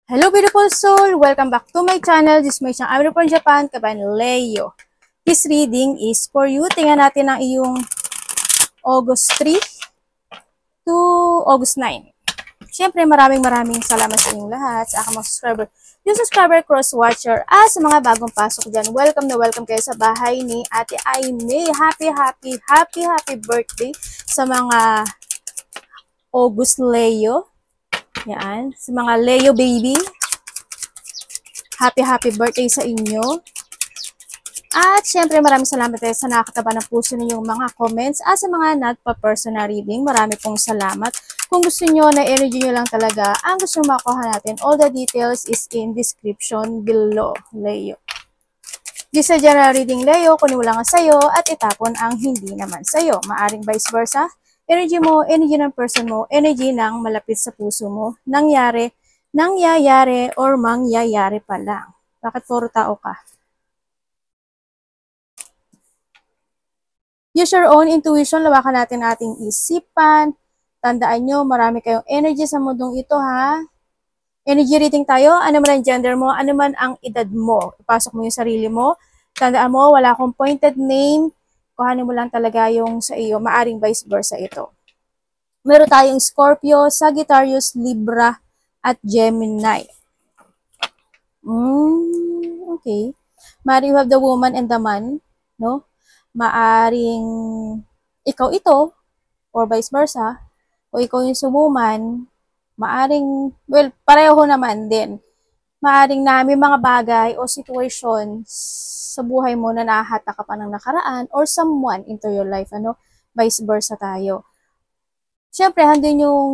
Hello beautiful soul! Welcome back to my channel. This is my channel. I'm from Japan, Kaban Leo. This reading is for you. Tingnan natin ang iyong August 3 to August 9. Siyempre, maraming salamat sa inyong lahat, sa aking mga subscriber. Yung subscriber cross-watcher, sa mga bagong pasok dyan, welcome na welcome kayo sa bahay ni Ate Aimee. Happy birthday sa mga August Leo. Yan, sa mga Leo baby. Happy birthday sa inyo. At syempre maraming salamat tayo sa nakakataba ng puso ninyong mga comments. At sa mga nagpa-personal reading, marami pong salamat. Kung gusto nyo na energy nyo lang talaga, ang gusto nyo makuha natin, all the details is in description below, Leo. This is a general reading, Leo, kunin mo lang ang sayo at itapon ang hindi naman sayo. Maaring vice versa. Energy mo, energy ng person mo, energy ng malapit sa puso mo, nangyayari, or mangyayari pa lang. Bakit puro tao ka? Use your own intuition, lawakan natin ating isipan. Tandaan nyo, marami kayong energy sa mundong ito, ha? Energy reading tayo, ano man ang gender mo, ano man ang edad mo. Ipasok mo yung sarili mo. Tandaan mo, wala akong pointed name. Kuhanin mo lang talaga yung sa iyo, maaring vice versa ito. Meron tayong Scorpio, Sagittarius, Libra, at Gemini. Okay. Maaring you have the woman and the man, no? Maaring ikaw ito, or vice versa, o ikaw yung sumuman, maaring, well, pareho naman din. Maaring na may mga bagay o situations sa buhay mo na nahata ka pa ng nakaraan or someone into your life, ano? Vice versa tayo. Siyempre, handin yung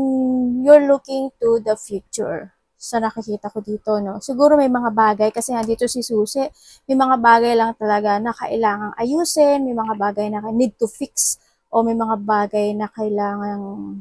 you're looking to the future. Sa nakikita ko dito, no? Siguro may mga bagay, kasi nandito si Susi, may mga bagay lang talaga na kailangang ayusin, may mga bagay na need to fix, o may mga bagay na kailangang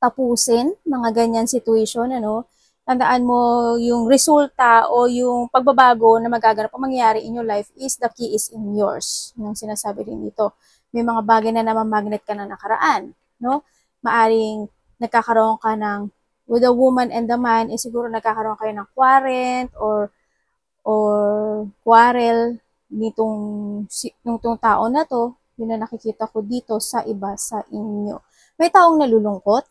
tapusin, mga ganyan situation, ano? Tandaan mo yung resulta o yung pagbabago na magaganap o mangyayari in your life is the key is in yours. Yung sinasabi din dito. May mga bagay na naman magnet ka na nakaraan, no? Maaring nagkakaroon ka ng, with the woman and the man, siguro nagkakaroon kayo ng quarrel or quarrel nitong tao na to, yun na nakikita ko dito sa iba sa inyo. May taong nalulungkot.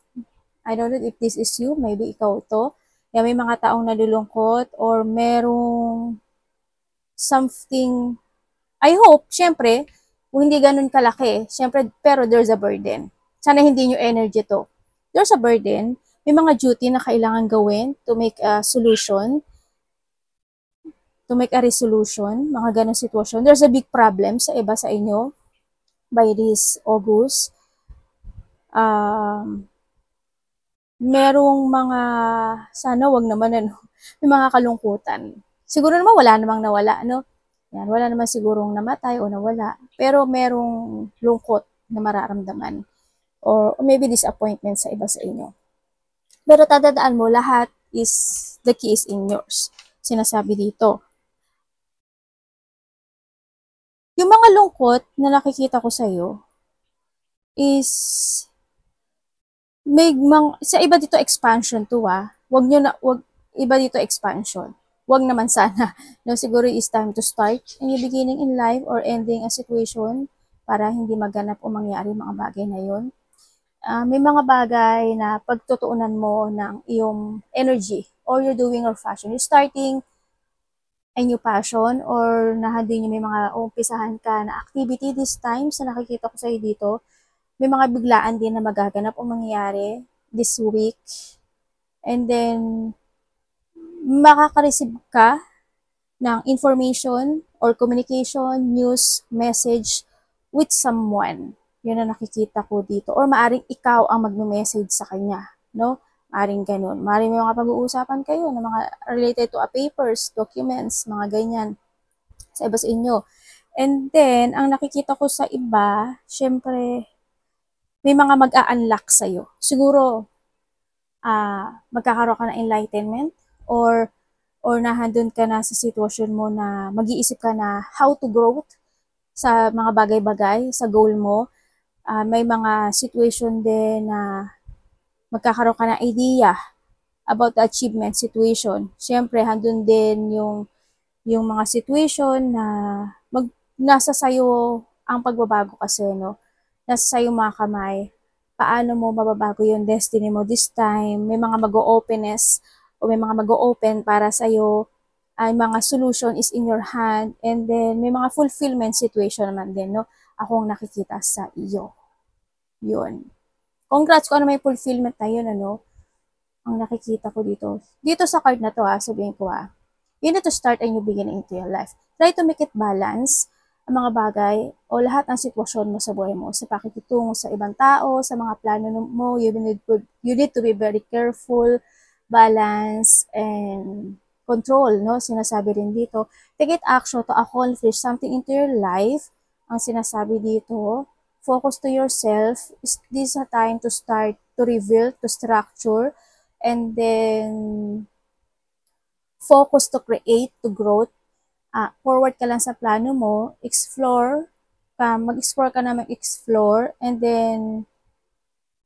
I don't know if this is you, maybe ikaw to. May mga taong nalulungkot or merong something, I hope, syempre, kung hindi ganun kalaki, syempre, pero there's a burden. Sana hindi nyo energy to. There's a burden. May mga duty na kailangan gawin to make a solution, to make a resolution, mga ganong sitwasyon. There's a big problem sa iba sa inyo by this August. Merong mga, sana wag naman, ano, may mga kalungkutan. Siguro naman wala namang nawala, no? Yan, wala naman sigurong namatay o nawala. Pero merong lungkot na mararamdaman. Or maybe disappointment sa iba sa inyo. Pero tadadaan mo, lahat is, the key is in yours. Sinasabi dito. Yung mga lungkot na nakikita ko sa iyo is, sa iba dito expansion to, wag iba dito expansion. Wag naman sana. No, siguro is time to start a new beginning in life or ending a situation para hindi maganap o mangyari mga bagay na yun. May mga bagay na pagtutuunan mo ng iyong energy or you're doing or fashion. You're starting a new passion or nahandin nyo may mga umpisahan ka na activity this time sa nakikita ko sa iyo dito. May mga biglaan din na magaganap o mangyayari this week. And then, makaka-receive ka ng information or communication, news, message with someone. Yun ang nakikita ko dito. Or maaring ikaw ang mag-message sa kanya. No? Maaring ganun. Maaring may mga pag-uusapan kayo na mga related to papers, documents, mga ganyan sa iba sa inyo. And then, ang nakikita ko sa iba, syempre, may mga mag-a-unlock sa'yo. Siguro, magkakaroon ka ng enlightenment or nahandun ka na sa sitwasyon mo na mag-iisip ka na how to grow sa mga bagay-bagay, sa goal mo. May mga situation din na magkakaroon ka ng idea about the achievement situation. Siyempre, handun din yung mga situation na nasa sayo ang pagbabago kasi, no? Nasa sayo mga kamay. Paano mo mababago yung destiny mo this time? May mga mag-o-openness o may mga mag-o-open para sa'yo. Ay mga solution is in your hand. And then, may mga fulfillment situation naman din, no? Akong nakikita sa iyo. Yun. Congrats kung ano may fulfillment na yun, ano? Ang nakikita ko dito. Dito sa card na to, sabihin ko, you need to start a new beginning into your life. Try to make it balance ang mga bagay o lahat ng sitwasyon mo sa buhay mo, sa pakikitungo sa ibang tao, sa mga plano mo, you need to be very careful, balance, and control, no? Sinasabi rin dito, take it action to accomplish something into your life. Ang sinasabi dito, focus to yourself. Is this a time to start to reveal, to structure, and then focus to create, to growth. Forward ka lang sa plano mo, explore, mag-explore ka na mag-explore, and then,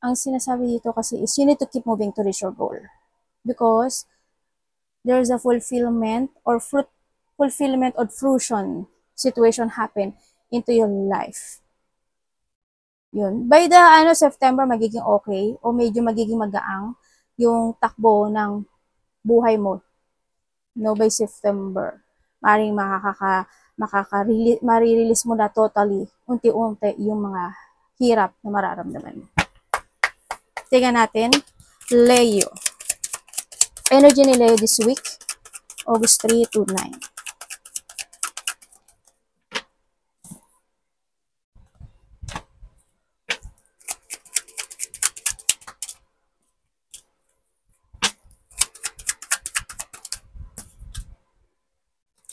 ang sinasabi dito kasi is, you need to keep moving to reach your goal. Because, there's a fulfillment or fruition situation happen into your life. Yun. By the September, magiging okay, o medyo magiging magaang yung takbo ng buhay mo. No, by September. Maring marirelease mo na totally, unti-unti yung mga hirap na mararamdaman mo. Tingnan natin, Leo. Energy ni Leo this week, August 3 to 9.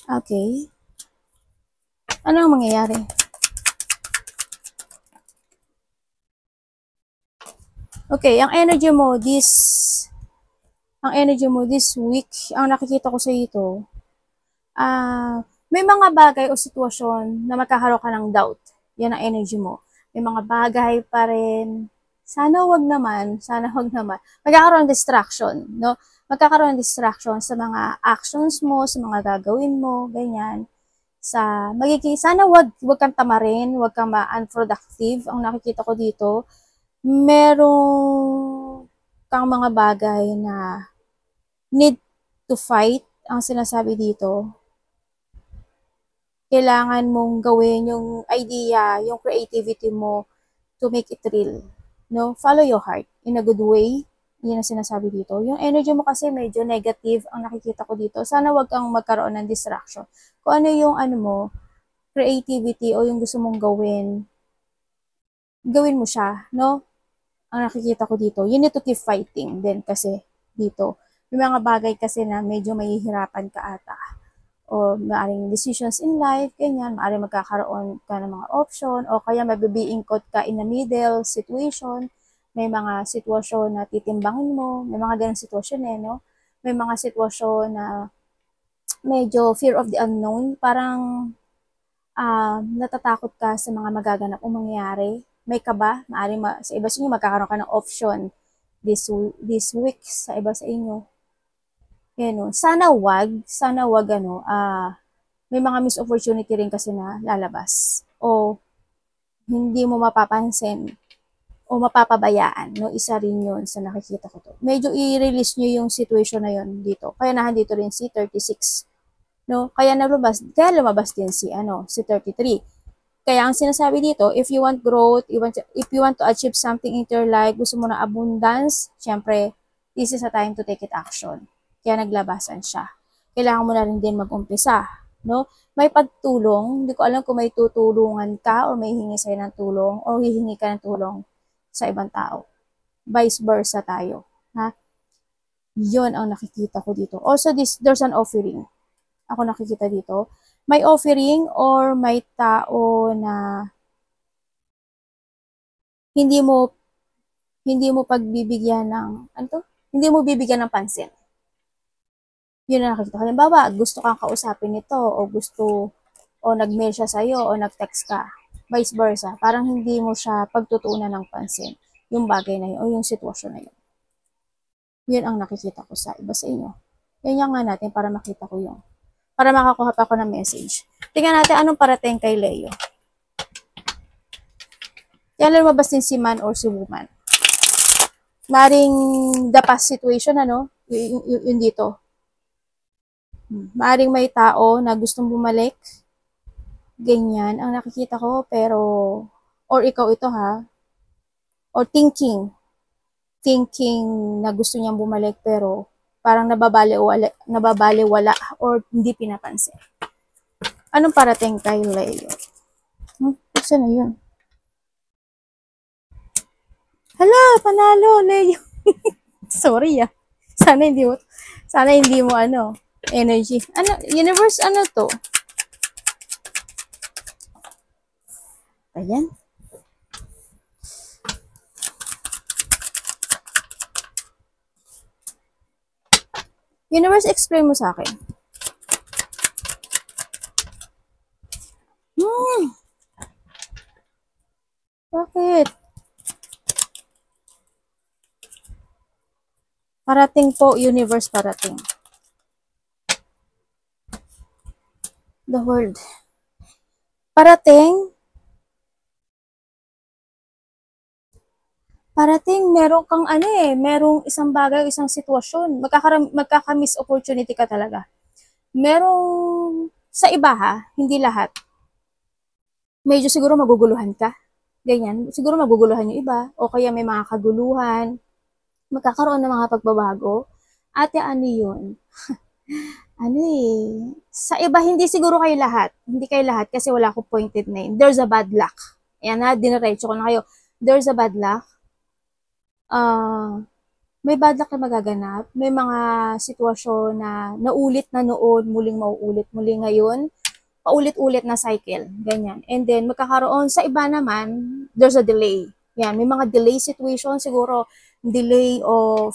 Okay. Ano ang mangyayari? Okay, ang energy mo this week, ang nakikita ko sa ito, may mga bagay o sitwasyon na magkakaroon ka ng doubt. Yan ang energy mo. May mga bagay pa rin. Sana wag naman. Magkakaroon ng distraction, no? Magkakaroon ng distraction sa mga actions mo, sa mga gagawin mo, ganyan. Sana wag kang tamarin, wag kang ma-unproductive. Ang nakikita ko dito, merong kang mga bagay na need to fight, ang sinasabi dito. Kailangan mong gawin yung idea, yung creativity mo to make it real. No? Follow your heart in a good way. Yan ang sinasabi dito. Yung energy mo kasi medyo negative ang nakikita ko dito. Sana wag kang magkaroon ng distraction. Kung ano yung creativity o yung gusto mong gawin mo siya, no? Ang nakikita ko dito. You need to keep fighting din kasi dito. May mga bagay kasi na medyo mahihirapan ka ata. O maaring decisions in life, ganyan. Maaring magkakaroon ka ng mga option o kaya mabibiingkot ka in the middle situation. May mga sitwasyon na titimbangin mo. May mga ganang sitwasyon no? May mga sitwasyon na medyo fear of the unknown. Parang natatakot ka sa mga magaganap o mangyayari. May kaba, maaring sa iba sa inyo magkakaroon ka ng option this week sa iba sa inyo. Yan, sana wag may mga missed opportunity rin kasi na lalabas o hindi mo mapapansin o mapapabayaan, no? Isa rin yun sa nakikita ko to. Medyo i-release nyo yung situation na yun dito. Kaya nandito rin si 36, no? Kaya lumabas din si 33. Kaya ang sinasabi dito, if you want growth, if you want to achieve something in your life, gusto mo na abundance, syempre, this is a time to take it action. Kaya naglabasan siya. Kailangan mo na rin din mag-umpisa, no? May pagtulong, hindi ko alam kung may tutulungan ka o may hingi sa'yo ng tulong o hihingi ka ng tulong sa ibang tao. Vice versa tayo, ha? Yun ang nakikita ko dito. Also, there's an offering. Ako nakikita dito. May offering or may tao na hindi mo pagbibigyan ng, hindi mo bibigyan ng pansin. Yun ang nakikita ko. Halimbawa, gusto kang kausapin nito o nag-mail siya sa'yo o nag-text ka. Vice versa. Parang hindi mo siya pagtutuunan ng pansin. Yung bagay na yun o yung sitwasyon na yun. Yun ang nakikita ko sa iba sa inyo. Yan nga natin para makita ko yung, para makakuha pa ako ng message. Tingnan natin anong parating kay Leo. Yan lumabas din si man or si woman. Maring the past situation, ano? Yun dito. Maring may tao na gustong bumalik. Ganyan ang nakikita ko, pero, or ikaw ito ha, or thinking na gusto niyang bumalik, pero parang nababaliwala or hindi pinapansin. Anong parating kay Leo? Saan na yun? Hala, panalo, Leo. Sorry Sana hindi mo ano, energy. Ano, universe, ano to? Ayan. Universe, explain mo sa akin. Bakit? Parating po, universe, parating. The world. Parating, meron kang merong isang bagay, isang sitwasyon. Magkaka-miss opportunity ka talaga. Merong, sa iba ha, hindi lahat. Medyo siguro maguguluhan ka. Ganyan. Siguro maguguluhan yung iba. O kaya may mga kaguluhan. Magkakaroon ng mga pagbabago. Ate, ano yun? Sa iba, hindi siguro kayo lahat. Hindi kayo lahat kasi wala akong pointed name. There's a bad luck. Ayan na, diniretso ko na kayo. There's a bad luck. May bad luck na magaganap. May mga sitwasyon na naulit na noon, muling mauulit muli ngayon. Paulit-ulit na cycle. Ganyan. And then, magkakaroon sa iba naman, there's a delay. Yan, may mga delay situation siguro. Delay of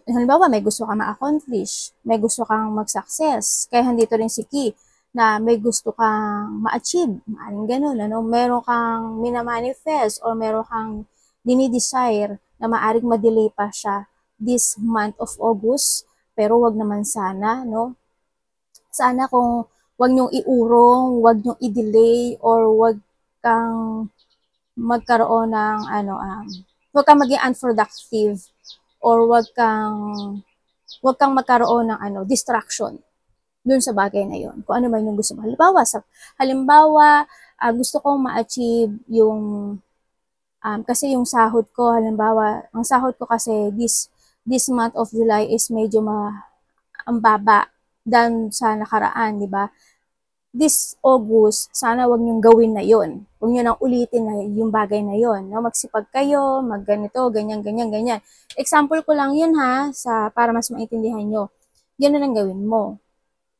halimbawa, may gusto kang ma-accomplish, may gusto kang mag-success. Kaya handito rin si Ki, na may gusto kang ma-achieve. Maaring ganun, ano? Meron kang minamanifest or meron kang dinidesire na maaring ma-delay pa siya this month of August. Pero wag naman sana, no? Sana kung wag niyong iurong, wag niyong i-delay, or wag kang magkaroon ng wag kang maging unproductive, or wag kang magkaroon ng distraction dun sa bagay na yon. Kung ano man yung gusto mo. Halimbawa, gusto kong ma-achieve yung kasi yung sahod ko, halimbawa, ang sahod ko kasi this month of July is medyo ang baba than sa nakaraan, di ba? This August, sana wag niyong gawin na yon. Wag niyo nang ulitin na yung bagay na yon. No? Magsipag kayo, magganito, ganyan. Example ko lang yun ha, para mas maintindihan nyo. Yan na lang gawin mo.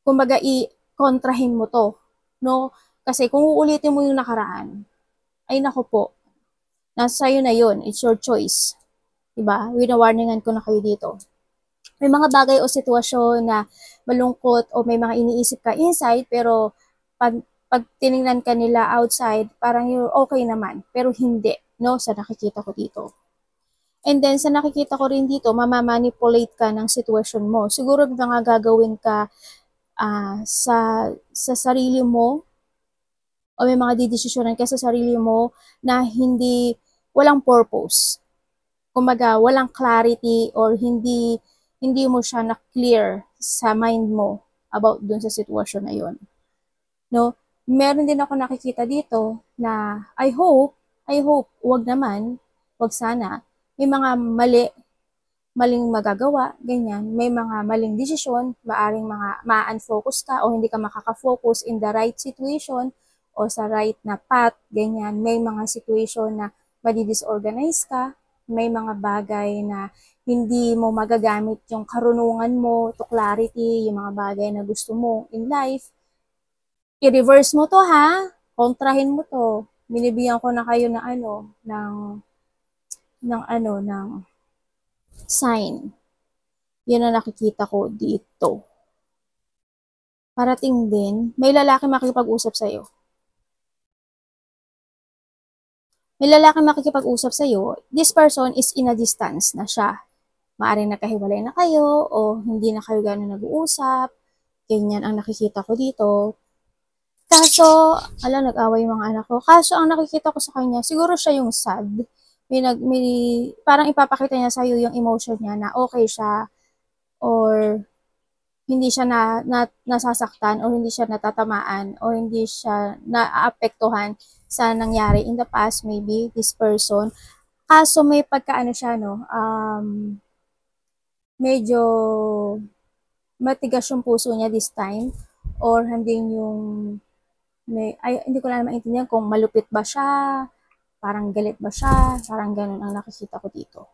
Kumbaga, i-kontrahin mo to. No? Kasi kung uulitin mo yung nakaraan, ay nako po, nasa sayo na yun. It's your choice. Diba? Wina-warningan ko na kayo dito. May mga bagay o sitwasyon na malungkot o may mga iniisip ka inside, pero pag tiningnan ka nila outside, parang you're okay naman. Pero hindi, no? Sa nakikita ko dito. And then, sa nakikita ko rin dito, mamamanipulate ka ng sitwasyon mo. Siguro may mga gagawin ka sa sarili mo, o may mga didesisyonan ka sa sarili mo na walang purpose. Kumaga, walang clarity, or hindi mo siya na-clear sa mind mo about dun sa sitwasyon na yun. No? Meron din ako nakikita dito na I hope, wag naman, wag sana, may mga maling magagawa, ganyan, may mga maling desisyon, maaring ma-unfocus ka o hindi ka makaka-focus in the right situation o sa right na path, ganyan, may mga situation na madi-disorganize ka, may mga bagay na hindi mo magagamit yung karunungan mo to clarity, yung mga bagay na gusto mo in life. I-reverse mo to ha, kontrahin mo to. Binibigyan ko na kayo ng sign. Yan ang nakikita ko dito. Parating din, may lalaki makikipag-usap sa'yo. May lalaki makikipag-usap sa'yo, this person is in a distance na siya. Maaaring nagkahiwalay na kayo o hindi na kayo gano'n nag-uusap. Ganyan ang nakikita ko dito. Kaso, nag-away yung mga anak ko. Kaso, ang nakikita ko sa kanya, siguro siya yung sad. May parang ipapakita niya sa'yo yung emotion niya na okay siya or hindi siya nasasaktan or hindi siya natatamaan or hindi siya naaapektuhan sa nangyari in the past, maybe, this person. Kaso, may pagkaano siya, no, medyo matigas yung puso niya this time or hindi ko na maintindihan kung malupit ba siya, parang galit ba siya, parang ganun ang nakikita ko dito.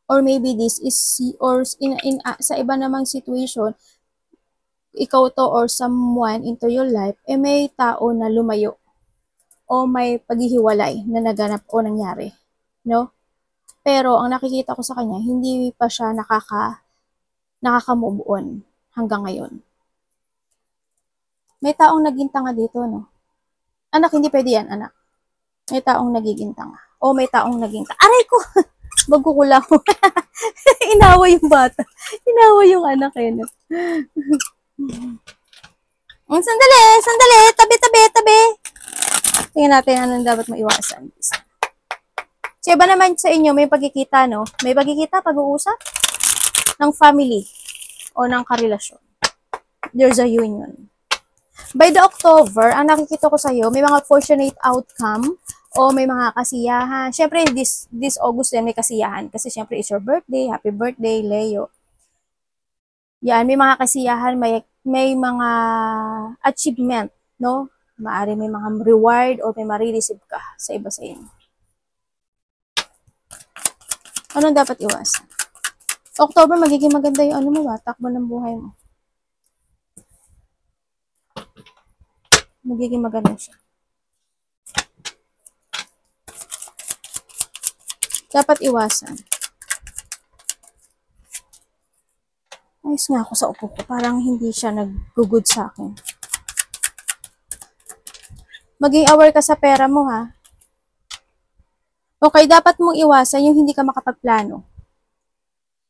Or maybe this is, or sa iba namang situation, ikaw to or someone into your life, may tao na lumayo o may paghihiwalay na naganap o nangyari, no? Pero ang nakikita ko sa kanya, hindi pa siya nakaka-move on hanggang ngayon. May taong naging tanga dito, no? Anak, hindi pwede yan, anak. May taong nagiging tanga. O may taong naging tanga. Aray ko! Magkukula ko. Inawa yung bata. Inawa yung anak eh. No? Sandali! Sandali! Tabi! Tingnan natin anong dapat maiwasan. So, iba naman sa inyo, may pagkikita, no? May pagkikita, pag-uusap ng family o ng karelasyon. There's a union. By the October, ang nakikita ko sa'yo, may mga fortunate outcome o may mga kasiyahan. Siyempre, this August din may kasiyahan kasi siyempre it's your birthday. Happy birthday, Leo. Yan, may mga kasiyahan, may mga achievement, no? Maaari may mga reward o may marireceive ka sa iba sa inyo. Anong dapat iwasan? October, magiging maganda yung takbo ng buhay mo. Magiging maganda siya. Dapat iwasan. Ayos nga ako sa upo ko. Parang hindi siya nag-good sa akin. Maging aware ka sa pera mo, ha? Okay, dapat mong iwasan yung hindi ka makapagplano.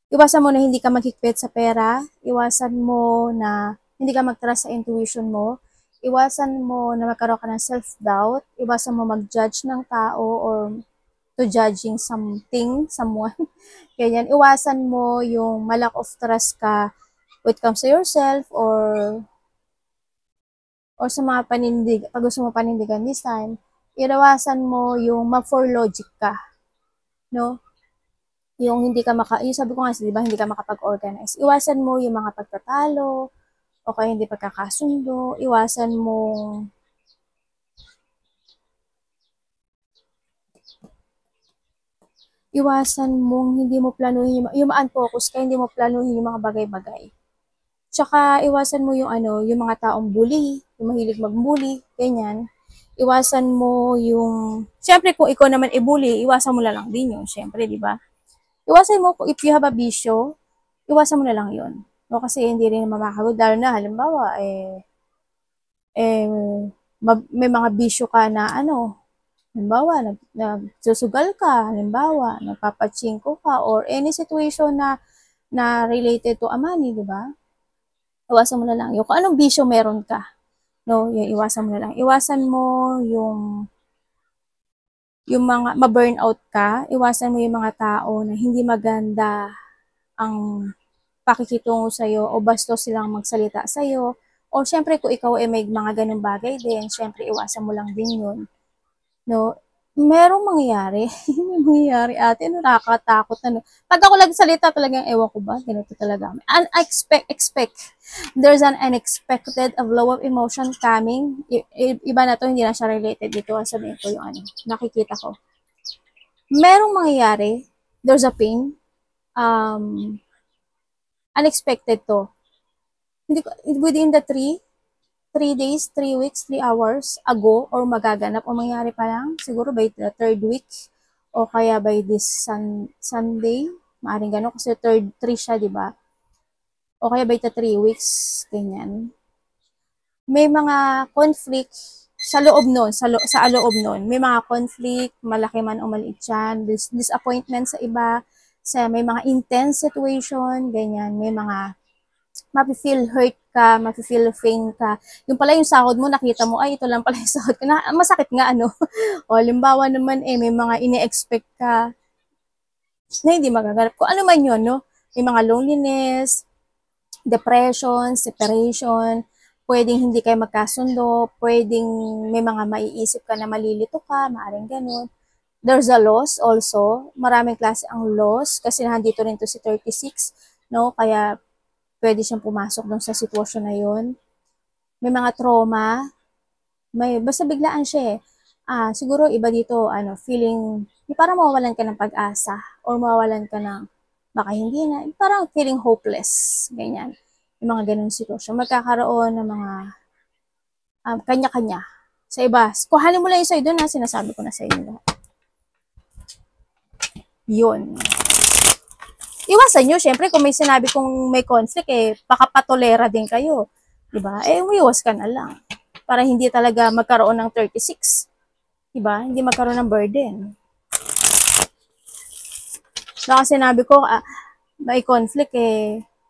Iwasan mo na hindi ka maghigpit sa pera. Iwasan mo na hindi ka mag-trust sa intuition mo. Iwasan mo na magkaroon ka ng self-doubt. Iwasan mo mag-judge ng tao or to judging something, someone. Ganyan. Iwasan mo yung malack of trust ka when it comes to yourself or sa mga panindig, pag gusto mo panindigan this time, iwasan mo yung ma-for logic ka. No? Yung hindi ka yung sabi ko nga, di ba, hindi ka makapag-organize. Iwasan mo yung mga pagtatalo, o kaya hindi pagkakasundo. Iwasan mong hindi mo planuhin yung ma-unfocus ka, hindi mo planuhin yung mga bagay-bagay. Tsaka iwasan mo yung yung mga taong bully, yung mahilig mag-bully, ganyan. Iwasan mo yung, syempre kung ikaw naman i-bully, iwasan mo na lang din yun, syempre, di ba? Iwasan mo kung if you have a bisyo, iwasan mo na lang yun. No, kasi hindi rin mamakagod. Lalo na, halimbawa, may mga bisyo ka na halimbawa, nagsusugal ka, halimbawa, nagpapachingko ka, or any situation na related to a money, di ba? Iwasan mo na lang. Kung anong bisyo meron ka, no, yung iwasan mo na lang. Iwasan mo yung mga ma-burnout ka, iwasan mo yung mga tao na hindi maganda ang pakikitungo sa'yo o bastos silang magsalita sa'yo. O syempre kung ikaw may mga ganung bagay din, syempre iwasan mo lang din yun. No? Merong mangyayari. May mangyayari ate, nakakatakot na. Pag ako nagsalita talagang ewan ko ba, ganito talaga. Expect. There's an unexpected of flow of emotion coming. Iba na to, hindi na siya related dito. Sabihin ko yung nakikita ko. Merong mangyayari. There's a pain. Unexpected to. Within the 3 days, 3 weeks, 3 hours ago or magaganap o mangyari pa lang siguro by the 3rd week o kaya by this Sunday, maaaring gano'n kasi 3 siya, di ba? O kaya by the 3 weeks, ganyan. May mga conflict sa loob nun, sa loob nun. May mga conflict, malaki man o maliit yan, disappointment sa iba, sa may mga intense situation, ganyan, may mga mafe-feel hurt ka, mafe-feel pain ka. Yung pala yung sahod mo, nakita mo, ay, ito lang pala yung sahod ko. Na, masakit nga, ano. O, limbawa naman, may mga ine-expect ka na hindi magaganap. Kung ano man yun, no? May mga loneliness, depression, separation, pwedeng hindi kayo magkasundo, pwedeng may mga maiisip ka na malilito ka, maaaring ganun. There's a loss also. Maraming klase ang loss kasi nandito rin to si 36, no? Kaya pwede siyang pumasok dun sa sitwasyon na yun. May mga trauma, basta biglaan siya eh. Siguro iba dito, feeling, parang mawawalan ka ng pag-asa or mawawalan ka ng, baka hindi na, parang feeling hopeless, ganyan. Yung mga ganun sitwasyon. Magkakaroon ng mga kanya-kanya. Sa iba, kuhanin mo lang yung sa'yo doon sinasabi ko na sa inyo lahat. Yun. Iwasan nyo, syempre, kung may sinabi kong may conflict, baka patolera din kayo. Diba? Umiwas ka na lang. Para hindi talaga magkaroon ng 36. Diba? Hindi magkaroon ng burden. Baka sinabi ko, may conflict,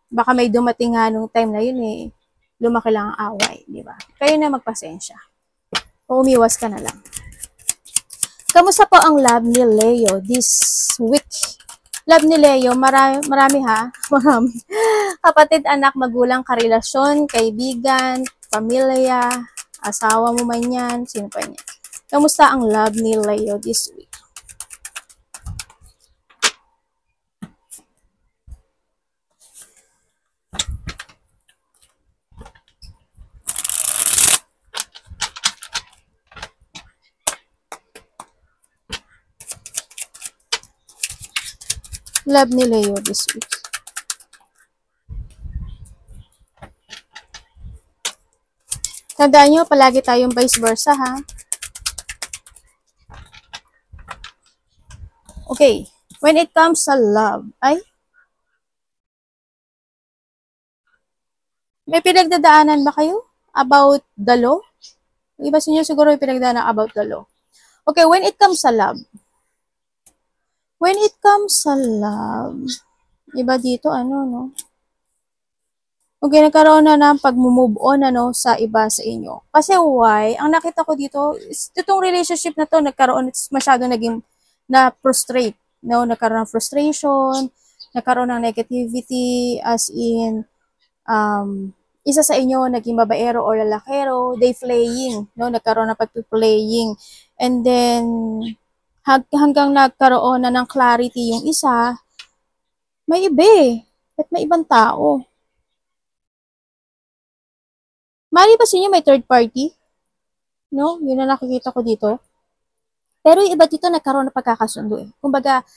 baka may dumating nga nung time na yun, lumaki lang ang away. Diba? Kayo na magpasensya. O umiwas ka na lang. Kamusta po ang love ni Leo this week? Love ni Leo, marami ha. Marami. Kapatid, anak, magulang, karelasyon, kaibigan, pamilya, asawa mo man yan, sino pa niya. Kamusta ang love ni Leo this week? Love ni Leo this week. Tandaan nyo, palagi tayong vice versa, ha? Okay. When it comes sa love, may pinagdadaanan ba kayo about the law? Iba sa inyo siguro may pinagdadaanan about the law. Okay, when it comes sa love. When it comes sa love, iba dito, no? Okay, nagkaroon na ng pag-move on, sa iba sa inyo. Kasi why? Ang nakita ko dito, itong relationship na to, nagkaroon, masyado naging na-frustrate, no? Nagkaroon ng frustration, nagkaroon ng negativity, as in, isa sa inyo, naging babaero or lalakero, they playing, no? Nagkaroon ng pag-playing. And then, hanggang nagkaroon na ng clarity yung isa, may iba at may ibang tao. Mali ba sa inyo may third party? No? Yun na nakikita ko dito. Pero yung iba dito nagkaroon ng pagkakasundo Kumbaga,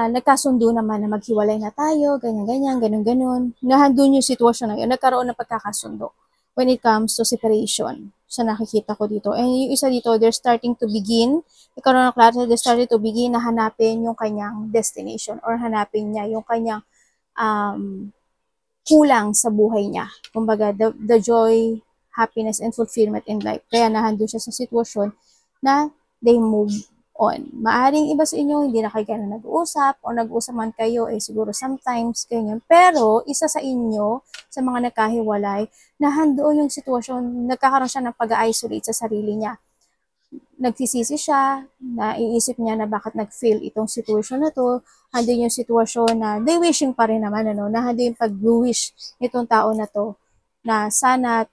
nagkasundo naman na maghiwalay na tayo, ganyan-ganyan, ganun-ganun. Nahandun yung sitwasyon na yun, nagkaroon ng pagkakasundo when it comes to separation. Sa nakikita ko dito. And yung isa dito, they're starting to begin, nagkaroon ng clarity, they're starting to begin na hanapin yung kanyang destination or hanapin niya yung kanyang kulang sa buhay niya. Kumbaga, the joy, happiness, and fulfillment in life. Kaya nahandun siya sa sitwasyon na they move on. Maaring iba sa inyo, hindi na kayo gano'n nag-uusap o nag-uusap man kayo, siguro sometimes, ganyan. Pero, isa sa inyo, sa mga nagkahiwalay, nahandoon yung sitwasyon, nagkakaroon siya ng pag-isolate sa sarili niya. Nagsisisi siya, naiisip niya na bakit nag-fail itong situation na to, handi yung sitwasyon na they wishing pa rin naman, na handi yung pag-wish nitong tao na to, na sana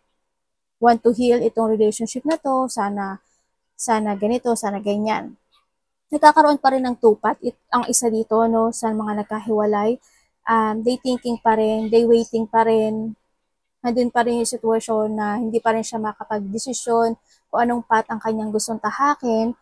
want to heal itong relationship na to, sana ganito, sana ganyan. Nagkakaroon pa rin ng tupat, ang isa dito, sa mga nagkahiwalay, they thinking pa rin, they waiting pa rin, nandun pa rin yung sitwasyon na hindi pa rin siya makapag-desisyon kung anong path ang kanyang gustong tahakin.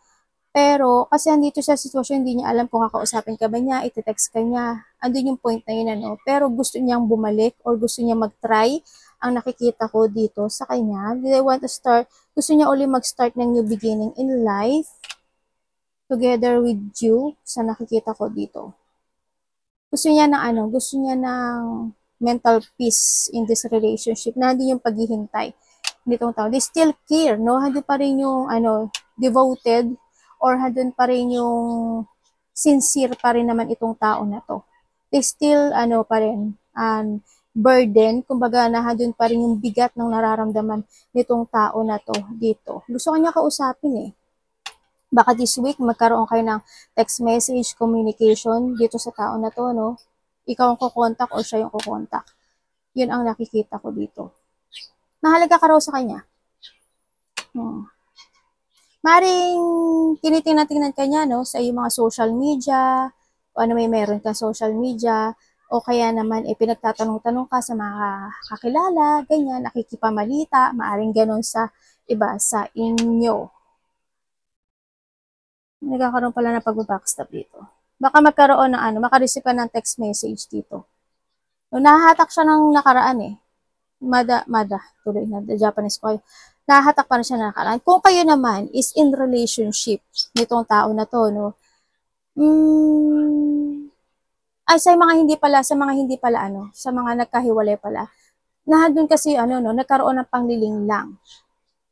Pero, kasi andito siya sa sitwasyon, hindi niya alam kung kakausapin ka ba niya, iti-text ka niya. Andun yung point na yun, Pero gusto niyang bumalik or gusto niya mag-try. Ang nakikita ko dito sa kanya, they want to start, gusto niya uli mag-start ng new beginning in life together with you sa nakikita ko dito. Gusto niya ng gusto niya ng mental peace in this relationship, na hindi yung paghihintay nitong tao. They still care, no? Hindi pa rin yung, devoted, or handun pa rin yung sincere pa rin naman itong tao na to. They still, pa rin, burden, kumbaga nahadun pa rin yung bigat ng nararamdaman nitong tao na to dito. Gusto kanya kausapin eh. Baka this week magkaroon kayo ng text message, communication dito sa tao na to, no? Ikaw ang kukontak o siya yung kukontak. Yun ang nakikita ko dito. Mahalaga ka raw sa kanya. Maring tinitingnan-tingnan ka niya, no, sa iyong mga social media, o ano may meron ka social media, o kaya naman pinagtatanong-tanong ka sa mga kakilala, ganyan, nakikipamalita, maaring ganon sa iba sa inyo. Nagkakaroon pala ng pag-backstab dito. Baka magkaroon ng makareceive ka ng text message dito. No, nahahatak siya ng nakaraan eh. Tuloy na, the Japanese ko. Nahahatak pa na siya ng nakaraan. Kung kayo naman is in relationship nitong tao na to, no, ay sa mga hindi pala, sa mga nagkahiwalay pala, nahadun kasi nagkaroon ng pangliling lang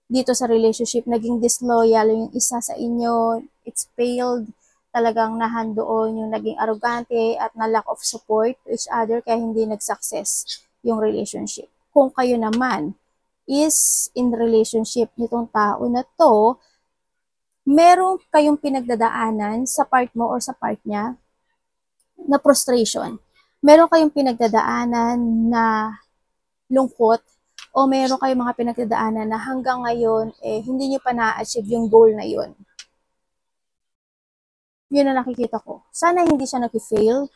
dito sa relationship, naging disloyal yung isa sa inyo, it's failed, talagang nahandoon yung naging arrogante at na lack of support to each other kaya hindi nag-success yung relationship. Kung kayo naman is in relationship nitong tao na to, meron kayong pinagdadaanan sa part mo or sa part niya na frustration. Meron kayong pinagdadaanan na lungkot o meron kayong mga pinagdadaanan na hanggang ngayon hindi nyo pa na-achieve yung goal na yun. Yun na nakikita ko. Sana hindi siya nag-fail.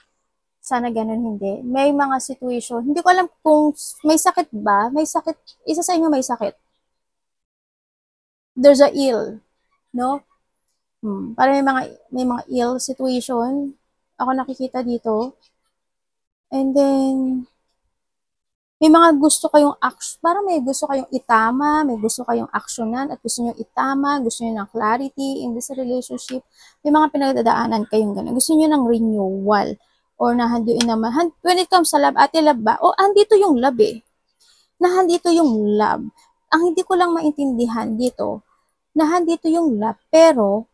Sana ganun hindi. May mga situation, hindi ko alam kung may sakit ba? May sakit, isa sa inyo may sakit. There's a ill, no? Para may mga ill situation. Ako nakikita dito. And then, may mga gusto kayong action, parang may gusto kayong itama, may gusto kayong aksyonan at gusto nyo itama, gusto nyo ng clarity in this relationship. May mga pinagdadaanan kayong gano'n. Gusto nyo ng renewal or nahanduin naman. When it comes sa love, ate love ba? Andito yung love eh. Nahandito yung love. Ang hindi ko lang maintindihan dito, nahandito yung love, pero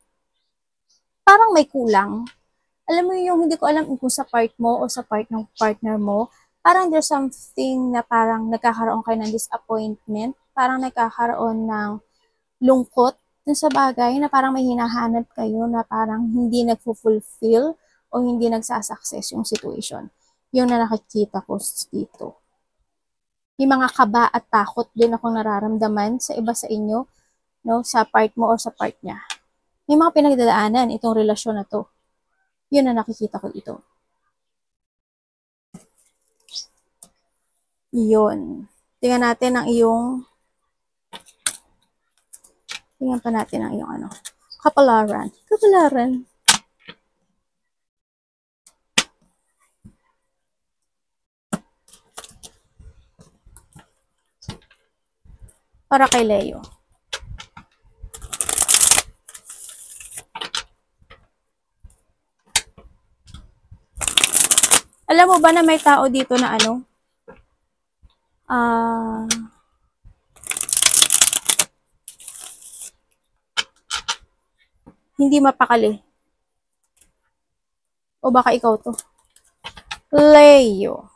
parang may kulang. Alam mo yung hindi ko alam kung sa part mo o sa part ng partner mo, parang there's something na parang nagkakaroon kayo ng disappointment, parang nagkakaroon ng lungkot dun sa bagay na parang may hinahanap kayo na parang hindi nagfulfill o hindi nagsasucess yung situation. Yung na nakikita ko dito. Yung mga kaba at takot din akong nararamdaman sa iba sa inyo, no, sa part mo or sa part niya. May mga pinagdadaanan itong relasyon na to. Yun na nakikita ko dito. Yun. Tingnan pa natin ang iyong kapalaran. Para kay Leo. Alam mo ba na may tao dito na hindi mapakali. O baka ikaw to. Leo.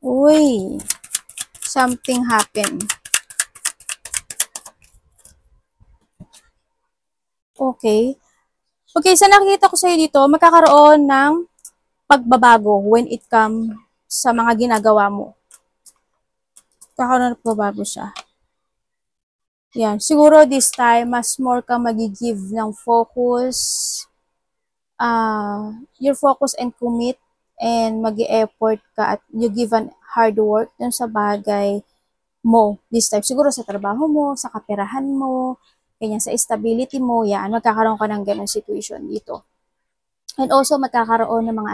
Uy, something happened. Okay. Okay, sa nakikita ko sa'yo dito, magkakaroon ng pagbabago when it comes sa mga ginagawa mo. Kakaroon ng pagbabago siya. Yan. Siguro this time, mas more ka mag-give ng focus. Your focus and commit and mag-e-effort ka at you give an hard work dun sa bagay mo this time. Siguro sa trabaho mo, sa kaperahan mo, ganyan, sa stability mo, yan, magkakaroon ka ng ganun situation dito. And also, magkakaroon ng mga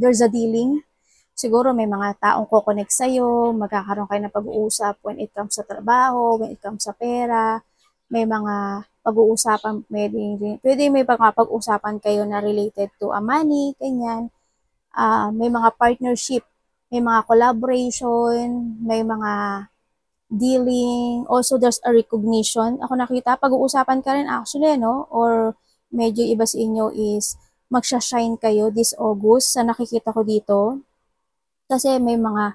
there's a dealing, Siguro may mga taong ko-connect sa'yo, magkakaroon kayo ng pag-uusap when it comes sa trabaho, when it comes sa pera, may mga pag-uusapan, pwede may mga pag-usapan kayo na related to money, ganyan. May mga partnership, may mga collaboration, may mga dealing, also there's a recognition. Ako nakita, pag-uusapan ka rin actually, no? Or medyo iba sa inyo is magsha-shine kayo this August sa nakikita ko dito. Kasi may mga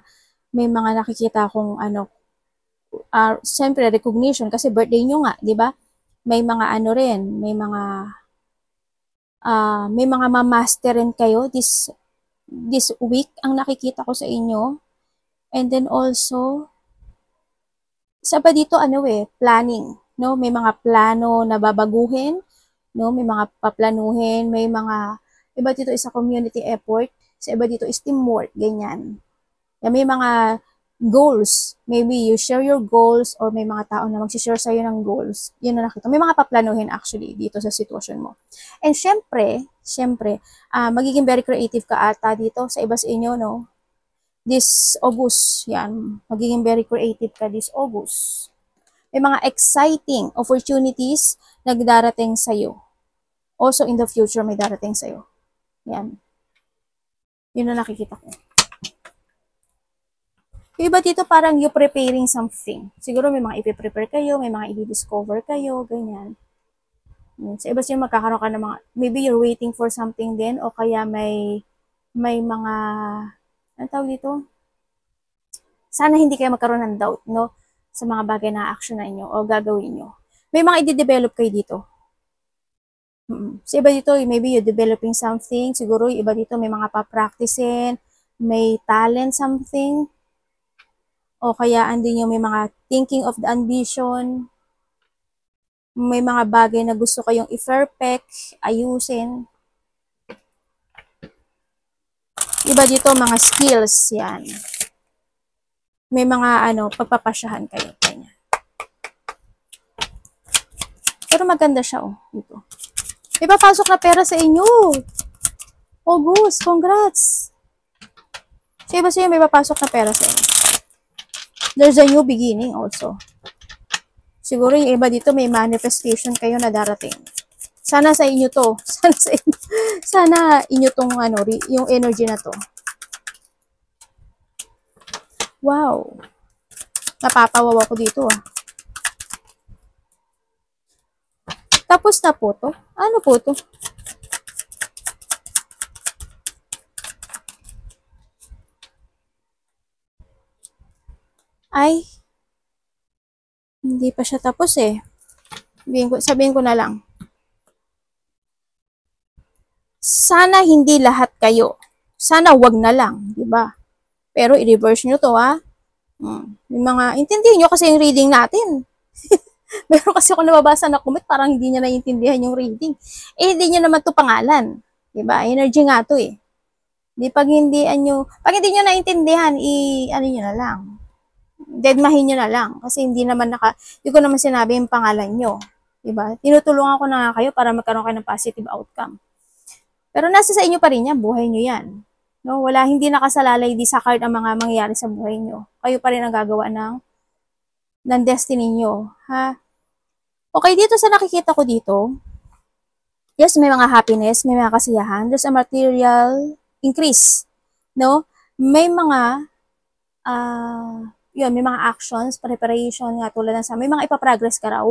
nakikita akong ano, siyempre recognition kasi birthday nyo nga, di ba? May mga ano rin, may mga ma-master rin kayo this week ang nakikita ko sa inyo. And then also, isa pa dito ano planning, no? May mga plano na babaguhin, no? May mga paplanuhin, may mga iba dito is a community effort, sa iba dito is teamwork, ganyan. May mga goals. Maybe you share your goals or may mga tao na mag-share sa'yo ng goals. Yun na nakita. May mga paplanuhin actually dito sa sitwasyon mo. And syempre, magiging very creative ka ata dito sa iba sa inyo, no? This August, yan. Magiging very creative ka this August. May mga exciting opportunities na darating sa'yo. Also in the future, may darating sa'yo. Yan. Yun na nakikita ko. Iba dito parang you preparing something. Siguro may mga ipiprepare kayo, may mga i-discover kayo, ganyan. Sa iba siya magkakaroon ka ng mga, maybe you're waiting for something din, o kaya may mga, ano tawag dito? Sana hindi kayo magkaroon ng doubt, no? Sa mga bagay na action na inyo o gagawin nyo. May mga i-develop kayo dito. Sa iba dito, maybe you're developing something. Siguro, iba dito may mga pa-practicein, may talent something, o kaya andin yung may mga thinking of the ambition, may mga bagay na gusto kayong i-perfect, ayusin. Iba dito mga skills, yan. May mga pagpapasyahan kayo. Ganyan. Pero maganda siya, dito. May papasok na pera sa inyo. August, congrats. So, iba sa'yo may papasok na pera sa inyo. There's a new beginning also. Siguro yung iba dito may manifestation kayo na darating. Sana sa inyo to. Sana inyo tong yung energy na to. Wow. Napapawaw ako dito Tapos na po to. Ano po to? Ay, hindi pa siya tapos sabihin ko na lang. Sana hindi lahat kayo. Sana wag na lang, di ba? Pero i-reverse nyo to, Yung mga, intindihin nyo kasi yung reading natin. Meron kasi ako nababasa na comment, parang hindi niya naiintindihan yung reading. Hindi niya naman to pangalan. Di ba? Energy nga to pag hindi nyo naiintindihan, ano nyo na lang. Deadmahin nyo na lang. Kasi hindi ko naman sinabi yung pangalan nyo. Diba? Tinutulungan ko na nga kayo para magkaroon kayo ng positive outcome. Pero nasa sa inyo pa rin yan. Buhay nyo yan. No? Hindi nakasalalay di sa card ang mga mangyayari sa buhay nyo. Kayo pa rin ang gagawa ng destiny nyo. Okay, dito sa nakikita ko dito, yes, may mga happiness, may mga kasiyahan. There's a material increase. No? May mga may mga actions, preparation nga tulad ng may mga ipaprogress ka raw,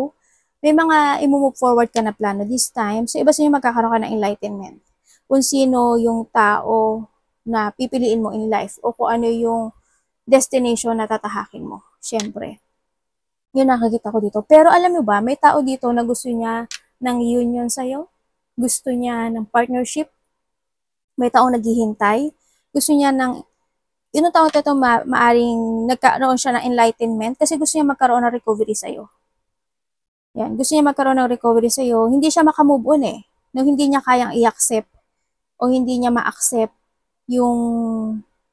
may mga i-move forward ka na plano this time. So, iba sa inyo magkakaroon ka ng enlightenment. Kung sino yung tao na pipiliin mo in life o kung ano yung destination na tatahakin mo. Siyempre. Yun nakikita ko dito. Pero alam mo ba, may tao dito na gusto niya ng union sa'yo. Gusto niya ng partnership. May tao naghihintay. Gusto niya ng yung tao ito maaring nagkaroon siya ng enlightenment kasi gusto niya magkaroon ng recovery sa'yo. Yan. Gusto niya magkaroon ng recovery sa'yo. Hindi siya makamove on Nung hindi niya kayang i-accept o hindi niya ma-accept yung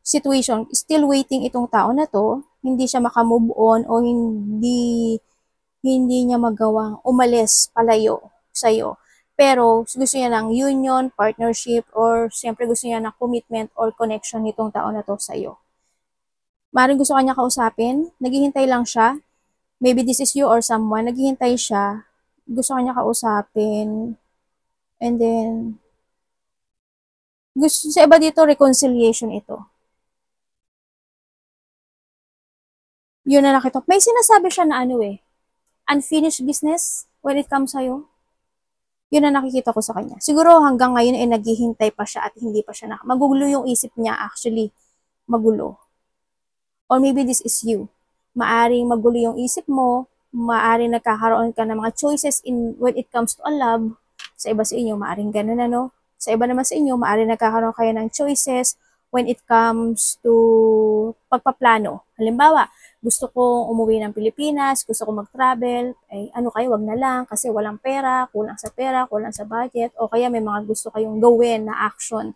situation, still waiting itong tao na to, hindi siya makamove on o hindi niya magawang umalis palayo sa'yo. pero gusto niya ng union, partnership, or siyempre gusto niya ng commitment or connection nitong tao na to sa'yo. Maring gusto kanya kausapin, naghihintay lang siya, maybe this is you or someone, naghihintay siya, gusto kanya kausapin, and then, gusto sa iba dito, reconciliation ito. Yun na nakita. May sinasabi siya na ano unfinished business when it comes sa'yo. Yun na nakikita ko sa kanya. Siguro hanggang ngayon naghihintay pa siya at hindi pa siya magugulo yung isip niya actually. Magulo. Or maybe this is you. Maaring magulo yung isip mo, maaring nagkakaroon ka ng mga choices when it comes to a love. Sa iba sa inyo, maaring ganun Sa iba naman sa inyo, maaring nagkakaroon kayo ng choices when it comes to pagpaplano. Halimbawa, gusto kong umuwi ng Pilipinas, gusto kong mag-travel, ay ano kayo, wag na lang kasi walang pera, kulang sa budget, o kaya may mga gusto kayong gawin na action.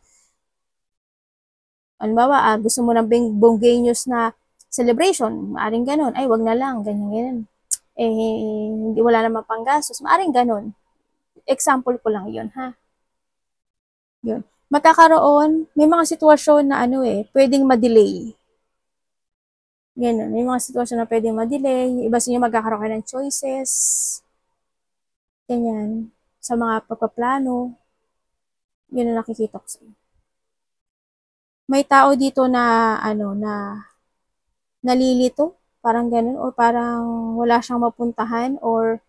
Halimbawa, gusto mo ng bonganeous na celebration, maaring ganun, ay wag na lang, ganyan. Hindi wala namang panggastos, maaring ganun. Example ko lang yun, ha? Yun. Magkakaroon, may mga sitwasyon na pwedeng ma-delay. Ganun, may mga sitwasyon na pwedeng ma-delay, iba sa inyo magkakaroon kayo ng choices, ganyan, sa mga pagpaplano, yun ang nakikita ko sa inyo. May tao dito na, na nalilito, parang ganun, or parang wala siyang mapuntahan, or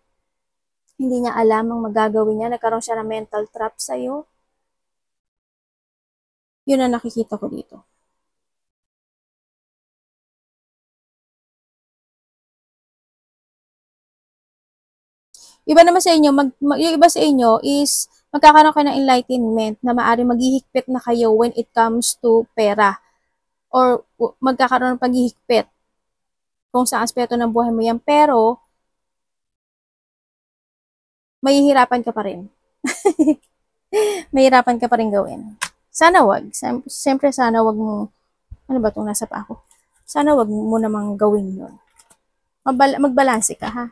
hindi niya alam ang magagawin niya, nagkaroon siya ng mental trap sa'yo. Yun ang nakikita ko dito. Iba naman sa inyo, yung iba sa inyo is magkakaroon kayo ng enlightenment na maaari maghihigpit na kayo when it comes to pera. Or magkakaroon ng paghihigpit kung sa aspeto ng buhay mo yan. Pero, mahihirapan ka pa rin. Mahihirapan ka pa rin gawin. Sana wag. Siyempre, sana wag mo, ano ba itong nasa pa ako? Sana wag mo namang gawin yun. Magbalanse ka, ha?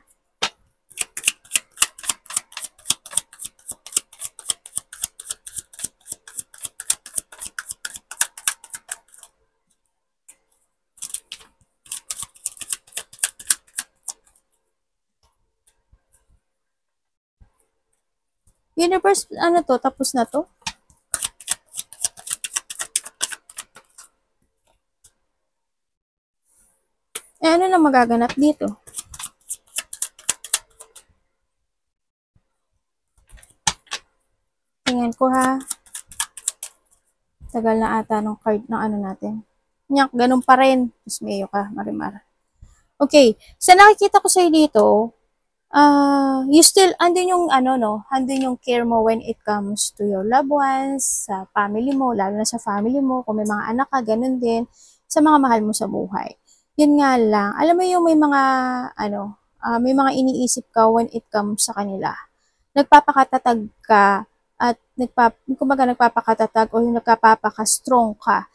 Universe, ano to? Tapos na to? Ano na magaganap dito? Tingnan ko, ha? Tagal na ata ng card ng natin. Nyak, ganun pa rin. Mas mayo ka, Marimar. Okay. Sa nakikita ko sa'yo dito, you still, andun yung andun yung care mo when it comes to your loved ones, sa family mo, lalo na sa family mo, kung may mga anak ka, ganun din, sa mga mahal mo sa buhay. Yun nga lang, alam mo yung may mga, may mga iniisip ka when it comes sa kanila. Nagpapakatatag ka, at nagpapakatatag o yung nagpapaka-strong ka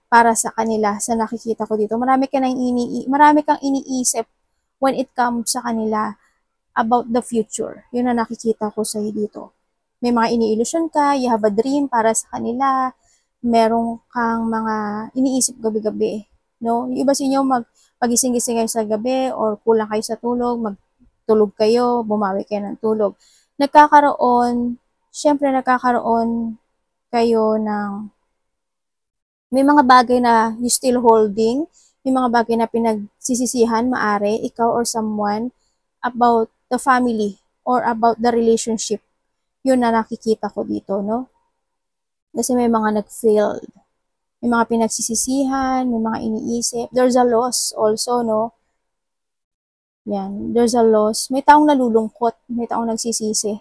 para sa kanila, sa nakikita ko dito. Marami kang iniisip when it comes sa kanila about the future. Yun ang nakikita ko sa dito. May mga ini-illusion ka, you have a dream para sa kanila, merong kang mga iniisip gabi-gabi. No? Yung iba sa inyo, pagising-gising kayo sa gabi or kulang kayo sa tulog, magtulog kayo, bumawi kayo ng tulog. Syempre nagkakaroon kayo ng may mga bagay na you still holding, may mga bagay na pinagsisisihan, maari, ikaw or someone, about the family or about the relationship. Yun na nakikita ko dito, no? Kasi may mga nag-failed. May mga pinagsisisihan, may mga iniisip. There's a loss also, no? Yan, there's a loss. May taong nalulungkot, may taong nagsisisi.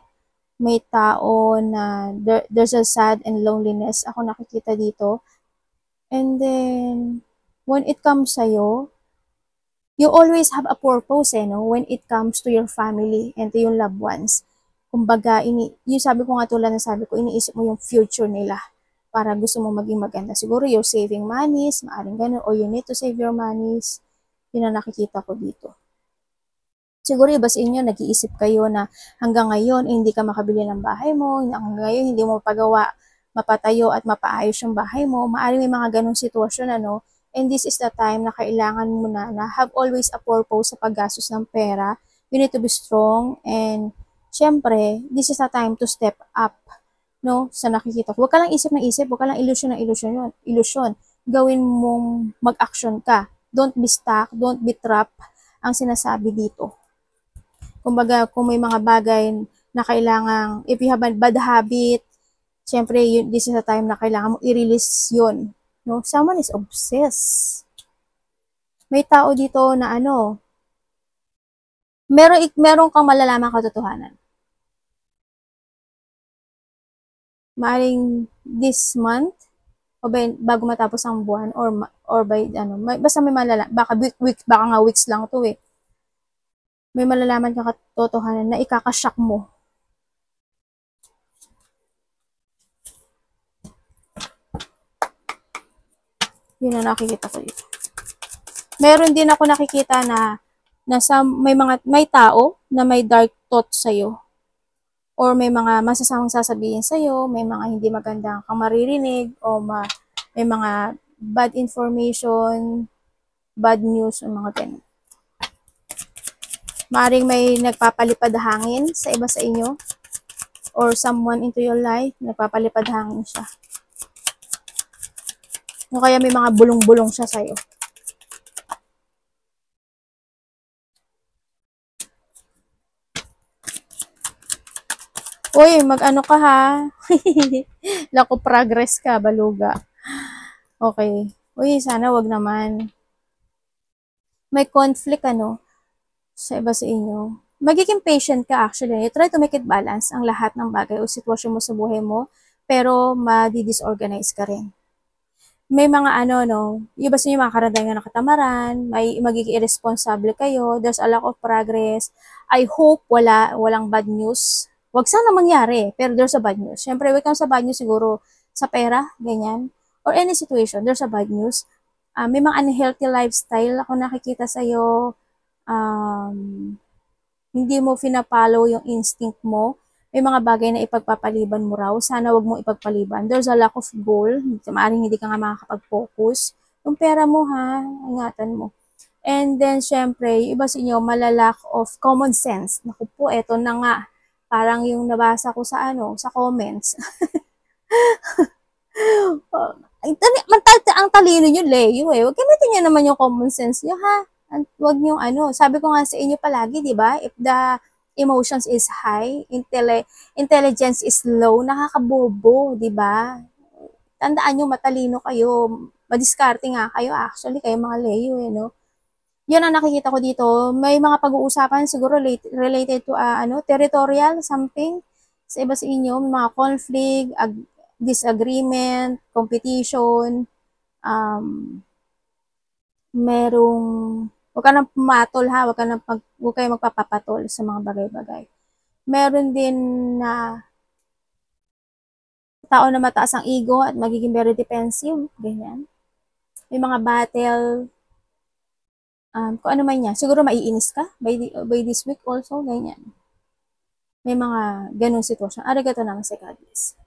May tao na there's a sad and loneliness ako nakikita dito. And then, when it comes sa'yo, you always have a purpose, no? When it comes to your family and to your loved ones. Kumbaga, yung sabi ko nga tulad na sabi ko, iniisip mo yung future nila para gusto mo maging maganda. Siguro you're saving monies, maaring ganun, or you need to save your monies. Yun ang nakikita ko dito. Siguro iba sa inyo, nag-iisip kayo na hanggang ngayon, eh, hindi ka makabili ng bahay mo, hanggang ngayon, hindi mo pagawa, mapatayo at mapaayos yung bahay mo. Maaaring may mga ganong sitwasyon, ano, and this is the time na kailangan mo na have always a purpose sa paggastos ng pera. You need to be strong, and syempre, this is the time to step up, no, sa nakikita ko. Huwag ka lang isip ng isip, huwag ka lang ilusyon ng ilusyon yun. Ilusyon. Gawin mong mag-action ka. Don't be stuck, don't be trapped ang sinasabi dito. Kumbaga, kung may mga bagay na kailangang, if you have a bad habit, syempre, this is the time na kailangan mo i-release yun. No? Someone is obsessed. May tao dito na ano, meron kang malalamang katotohanan. Maaring this month, o bago matapos ang buwan, or by, ano, basta may baka baka nga weeks lang to eh. May malalaman kang katotohanan na ikakashock mo. Yun ang nakikita ko dito. Meron din ako nakikita na may tao na may dark thoughts sa'yo. Or may mga masasamang sasabihin sa'yo, may mga hindi magandang kang maririnig, o may mga bad information, bad news, o mga ganun. Maaring may nagpapalipad hangin sa iba sa inyo, or someone into your life, nagpapalipad hangin siya. O kaya may mga bulong-bulong siya sa'yo. Uy, mag-ano ka ha? Lako progress ka, baluga. Okay. Uy, sana wag naman. May conflict ano sa iba sa inyo. Magiging patient ka actually. You try to make it balance ang lahat ng bagay o sitwasyon mo sa buhay mo, pero madi-disorganize ka rin. May mga ano, no, iba sa inyo mga karanasan ng katamaran, may magiging irresponsible kayo, there's a lack of progress. I hope walang bad news. Wag sana mangyari, pero there's a bad news. Siyempre, wag kang sa bad news siguro sa pera, ganyan, or any situation, there's a bad news. May mga unhealthy lifestyle ako nakikita sa'yo, hindi mo pinapollow yung instinct mo, may mga bagay na ipagpapaliban mo raw, sana wag mo ipagpaliban. There's a lack of goal, maaaring hindi ka nga makakapag-focus. Yung pera mo ha, ingatan mo. And then, syempre, yung iba sa inyo, malalack of common sense. Naku po, eto na nga. Parang yung nabasa ko sa sa comments. Ang talino nyo, Leo eh. Huwag gamitin nyo naman yung common sense nyo, ha? Huwag nyo sabi ko nga sa inyo palagi, di ba? If the emotions is high, intelligence is low, nakakabobo, di ba? Tandaan nyo, matalino kayo, madiskarte nga kayo, actually, kayo mga Leo, eh, no? Yun ang nakikita ko dito. May mga pag-uusapan siguro related to, territorial, something, sa iba sa inyo, may mga conflict, disagreement, competition, merong, huwag ka nang pumatol ha, huwag kayo magpapapatol sa mga bagay-bagay. Meron din na tao na mataas ang ego at magiging very defensive, ganyan. May mga battle, kung ano man yan, siguro maiinis ka by this week also, ganyan. May mga ganong sitwasyon. Arigato naman sa God bless.